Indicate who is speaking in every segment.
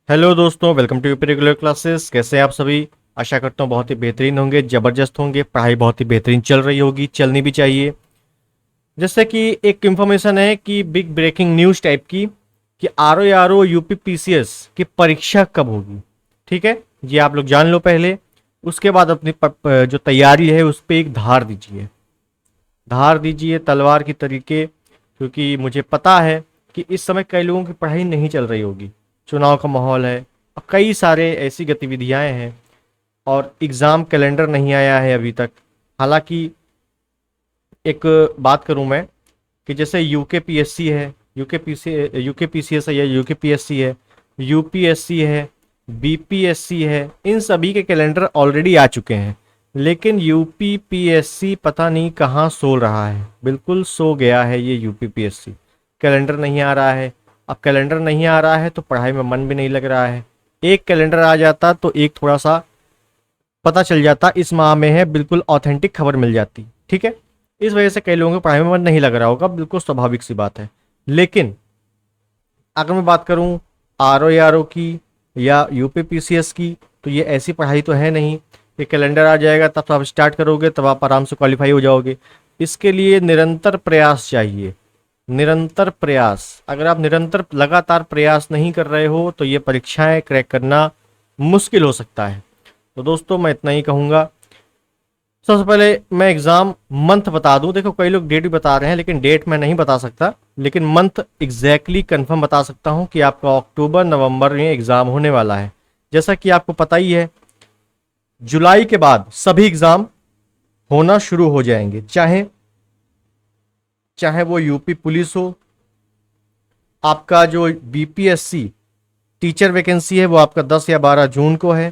Speaker 1: Hello दोस्तों, welcome to UP regular classes. कैसे हैं आप सभी? आशा करता हूँ बहुत ही बेहतरीन होंगे, ज़बरदस्त होंगे। पढ़ाई बहुत ही बेहतरीन चल रही होगी, चलनी भी चाहिए। जैसे कि एक इन्फॉर्मेशन है कि बिग ब्रेकिंग न्यूज़ टाइप की कि आर ओ यूपी पीसीएस की परीक्षा कब होगी। ठीक है, ये आप लोग जान लो पहले। उसके बाद अपनी जो तैयारी है उस पर एक धार दीजिए, धार दीजिए तलवार की तरीके। क्योंकि मुझे पता है कि इस समय कई लोगों की पढ़ाई नहीं चल रही होगी, चुनाव का माहौल है और कई सारे ऐसी गतिविधियां हैं और एग्ज़ाम कैलेंडर नहीं आया है अभी तक। हालांकि एक बात करूं मैं कि जैसे यूके पीएससी है, यूके पीसीएस है या यूके पीएससी है, यूपीएससी है, बीपीएससी है, इन सभी के कैलेंडर ऑलरेडी आ चुके हैं। लेकिन यूपी पीएससी पता नहीं कहाँ सो रहा है, बिल्कुल सो गया है ये यूपी पीएससी। कैलेंडर नहीं आ रहा है। अब कैलेंडर नहीं आ रहा है तो पढ़ाई में मन भी नहीं लग रहा है। एक कैलेंडर आ जाता तो एक थोड़ा सा पता चल जाता इस माह में है, बिल्कुल ऑथेंटिक खबर मिल जाती। ठीक है, इस वजह से कई लोगों को पढ़ाई में मन नहीं लग रहा होगा, बिल्कुल स्वाभाविक सी बात है। लेकिन अगर मैं बात करूं आर ओ की या यूपी पीसीएस की, तो ये ऐसी पढ़ाई तो है नहीं कि कैलेंडर आ जाएगा तब तो आप स्टार्ट करोगे तब आप आराम से क्वालिफाई हो जाओगे। इसके लिए निरंतर प्रयास चाहिए, निरंतर प्रयास। अगर आप निरंतर लगातार प्रयास नहीं कर रहे हो तो ये परीक्षाएं क्रैक करना मुश्किल हो सकता है। तो दोस्तों मैं इतना ही कहूँगा। सबसे पहले मैं एग्ज़ाम मंथ बता दूं। देखो कई लोग डेट भी बता रहे हैं लेकिन डेट मैं नहीं बता सकता, लेकिन मंथ एग्जैक्टली कंफर्म बता सकता हूं कि आपका अक्टूबर नवंबर में एग्ज़ाम होने वाला है। जैसा कि आपको पता ही है, जुलाई के बाद सभी एग्ज़ाम होना शुरू हो जाएंगे, चाहे चाहे वो यूपी पुलिस हो, आपका जो बीपीएससी टीचर वैकेंसी है वो आपका 10 या 12 जून को है।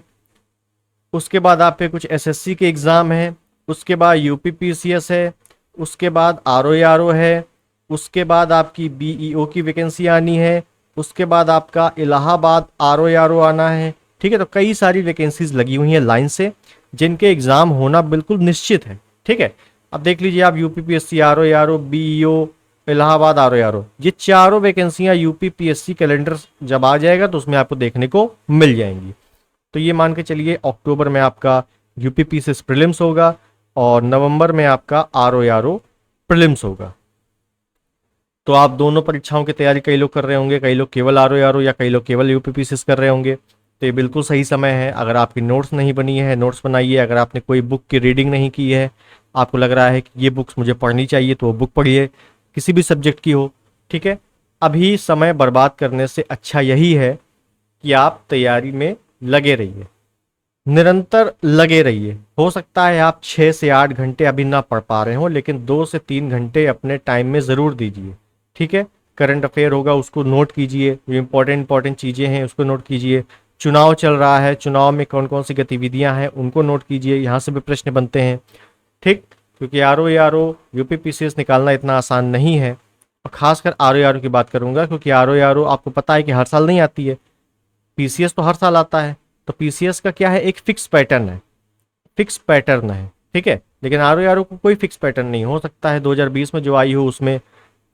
Speaker 1: उसके बाद आप पे कुछ एसएससी के एग्ज़ाम हैं, उसके बाद यूपी पीसीएस है, उसके बाद आर ओ है, उसके बाद आपकी बीईओ की वैकेंसी आनी है, उसके बाद आपका इलाहाबाद आर ओ आना है। ठीक है, तो कई सारी वैकेंसीज लगी हुई हैं लाइन से, जिनके एग्ज़ाम होना बिल्कुल निश्चित है। ठीक है, अब देख लीजिए आप, UP PSC R O BEO Allahabad R O ये चारों वैकेंसियां यूपी पीएससी कैलेंडर जब आ जाएगा तो उसमें आपको देखने को मिल जाएंगी। तो ये मान के चलिए अक्टूबर में आपका यूपी पीसीएस प्रीलिम्स होगा और नवंबर में आपका आर ओ प्रीलिम्स होगा। तो आप दोनों परीक्षाओं की तैयारी कई लोग कर रहे होंगे, कई लोग केवल आर ओ या कई लोग केवल यूपी पीसीएस कर रहे होंगे। तो ये बिल्कुल सही समय है। अगर आपकी नोट्स नहीं बनी है, नोट्स बनाइए। अगर आपने कोई बुक की रीडिंग नहीं की है, आपको लग रहा है कि ये बुक्स मुझे पढ़नी चाहिए, तो वो बुक पढ़िए, किसी भी सब्जेक्ट की हो। ठीक है, अभी समय बर्बाद करने से अच्छा यही है कि आप तैयारी में लगे रहिए, निरंतर लगे रहिए। हो सकता है आप 6 से 8 घंटे अभी ना पढ़ पा रहे हो, लेकिन 2 से 3 घंटे अपने टाइम में ज़रूर दीजिए। ठीक है, करंट अफेयर होगा उसको नोट कीजिए, जो इंपॉर्टेंट चीज़ें हैं उसको नोट कीजिए। चुनाव चल रहा है, चुनाव में कौन कौन सी गतिविधियां हैं उनको नोट कीजिए, यहाँ से भी प्रश्न बनते हैं। ठीक, क्योंकि आर ओ यूपी पीसीएस निकालना इतना आसान नहीं है। और खासकर आर ओ की बात करूंगा, क्योंकि आर ओ आपको पता है कि हर साल नहीं आती है। पीसीएस तो हर साल आता है। तो पीसीएस का क्या है, एक फिक्स पैटर्न है, फिक्स पैटर्न है। ठीक है, लेकिन आर ओ को कोई फिक्स पैटर्न नहीं। हो सकता है 2020 में जो आई हो उसमें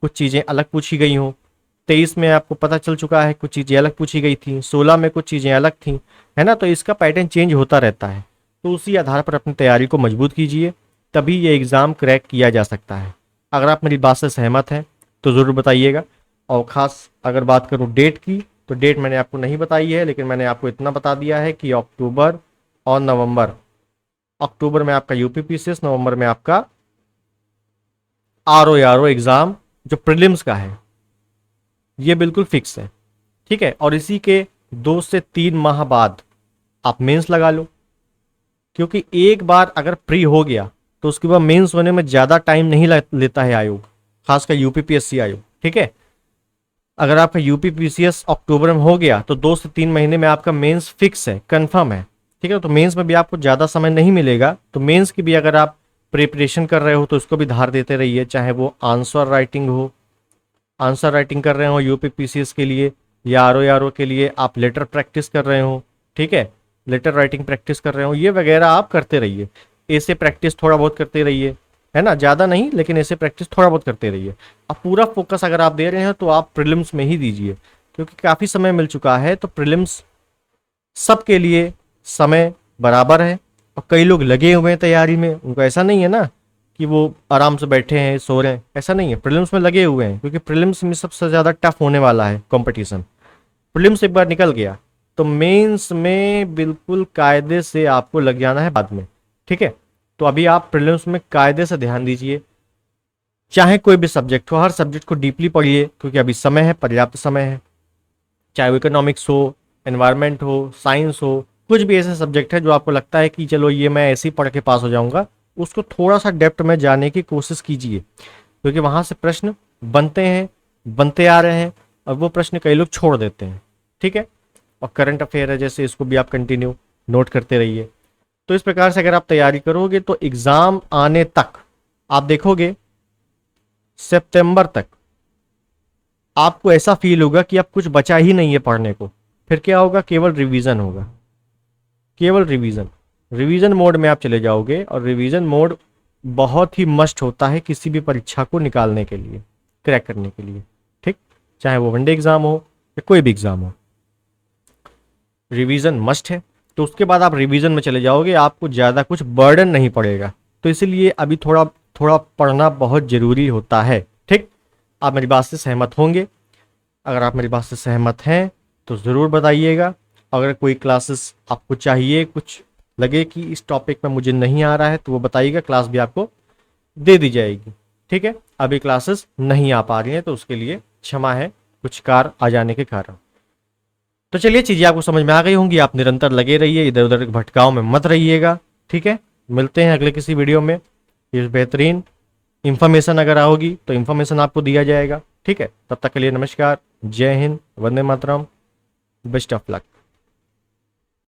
Speaker 1: कुछ चीज़ें अलग पूछी गई हो, 23 में आपको पता चल चुका है कुछ चीज़ें अलग पूछी गई थी, 16 में कुछ चीज़ें अलग थी, है ना। तो इसका पैटर्न चेंज होता रहता है। तो उसी आधार पर अपनी तैयारी को मजबूत कीजिए, तभी ये एग्ज़ाम क्रैक किया जा सकता है। अगर आप मेरी बात से सहमत हैं तो ज़रूर बताइएगा। और ख़ास अगर बात करूँ डेट की, तो डेट मैंने आपको नहीं बताई है, लेकिन मैंने आपको इतना बता दिया है कि अक्टूबर और नवंबर, अक्टूबर में आपका यूपी पीसीएस, नवंबर में आपका आर ओ एग्ज़ाम जो प्रीलिम्स का है, ये बिल्कुल फिक्स है। ठीक है, और इसी के 2 से 3 माह बाद आप मेंस लगा लो, क्योंकि एक बार अगर प्री हो गया तो उसके बाद मेंस होने में ज़्यादा टाइम नहीं लेता है आयोग, खासकर यूपी पीएससी आयोग। ठीक है, अगर आपका यूपी पीसीएस अक्टूबर में हो गया तो 2 से 3 महीने में आपका मेंस फिक्स है, कंफर्म है। ठीक है, तो मेंस में भी आपको ज़्यादा समय नहीं मिलेगा। तो मेंस की भी अगर आप प्रिपरेशन कर रहे हो तो उसको भी धार देते रहिए, चाहे वो आंसर राइटिंग हो, आंसर राइटिंग कर रहे हो यूपी पीसीएस के लिए, या आर ओ के लिए आप लेटर प्रैक्टिस कर रहे हो। ठीक है, लेटर राइटिंग प्रैक्टिस कर रहे हो, ये वगैरह आप करते रहिए। ऐसे प्रैक्टिस थोड़ा बहुत करते रहिए, है ना, ज़्यादा नहीं लेकिन ऐसे प्रैक्टिस थोड़ा बहुत करते रहिए। अब पूरा फोकस अगर आप दे रहे हैं तो आप प्रीलिम्स में ही दीजिए, क्योंकि काफ़ी समय मिल चुका है, तो प्रीलिम्स सबके लिए समय बराबर है। और कई लोग लगे हुए हैं तैयारी में, उनको ऐसा नहीं है ना कि वो आराम से बैठे हैं सो रहे हैं, ऐसा नहीं है, प्रीलिम्स में लगे हुए हैं, क्योंकि प्रीलिम्स में सबसे ज़्यादा टफ होने वाला है कंपटीशन। प्रीलिम्स एक बार निकल गया तो मेंस में बिल्कुल कायदे से आपको लग जाना है बाद में, ठीक है। तो अभी आप प्रीलिम्स में कायदे से ध्यान दीजिए, चाहे कोई भी सब्जेक्ट हो, हर सब्जेक्ट को डीपली पढ़िए, क्योंकि अभी समय है, पर्याप्त समय है। चाहे वो इकोनॉमिक्स हो, एनवायरनमेंट हो, साइंस हो, कुछ भी ऐसे सब्जेक्ट है जो आपको लगता है कि चलो ये मैं ऐसे ही पढ़ के पास हो जाऊंगा, उसको थोड़ा सा डेप्थ में जाने की कोशिश कीजिए, क्योंकि वहां से प्रश्न बनते हैं, बनते आ रहे हैं, और वो प्रश्न कई लोग छोड़ देते हैं, ठीक है। और करंट अफेयर है जैसे, इसको भी आप कंटिन्यू नोट करते रहिए। तो इस प्रकार से अगर आप तैयारी करोगे तो एग्जाम आने तक आप देखोगे, सितंबर तक आपको ऐसा फील होगा कि अब कुछ बचा ही नहीं है पढ़ने को। फिर क्या होगा, केवल रिवीजन होगा, केवल रिवीजन। रिवीजन मोड में आप चले जाओगे, और रिवीजन मोड बहुत ही मस्ट होता है किसी भी परीक्षा को निकालने के लिए, क्रैक करने के लिए, ठीक। चाहे वो वनडे एग्जाम हो या कोई भी एग्जाम हो, रिवीजन मस्ट है। तो उसके बाद आप रिवीजन में चले जाओगे, आपको ज़्यादा कुछ बर्डन नहीं पड़ेगा। तो इसीलिए अभी थोड़ा थोड़ा पढ़ना बहुत ज़रूरी होता है, ठीक। आप मेरी बात से सहमत होंगे? अगर आप मेरी बात से सहमत हैं तो ज़रूर बताइएगा। अगर कोई क्लासेस आपको चाहिए, कुछ लगे कि इस टॉपिक में मुझे नहीं आ रहा है, तो वो बताइएगा, क्लास भी आपको दे दी जाएगी, ठीक है। अभी क्लासेस नहीं आ पा रही हैं तो उसके लिए क्षमा है, कुछ कार आ जाने के कारण। तो चलिए, चीज़ें आपको समझ में आ गई होंगी। आप निरंतर लगे रहिए, इधर उधर भटकाव में मत रहिएगा, ठीक है। मिलते हैं अगले किसी वीडियो में। ये बेहतरीन इंफॉर्मेशन अगर आओगी तो इंफॉर्मेशन आपको दिया जाएगा, ठीक है। तब तक के लिए नमस्कार, जय Hind, Vande Mataram, best of luck.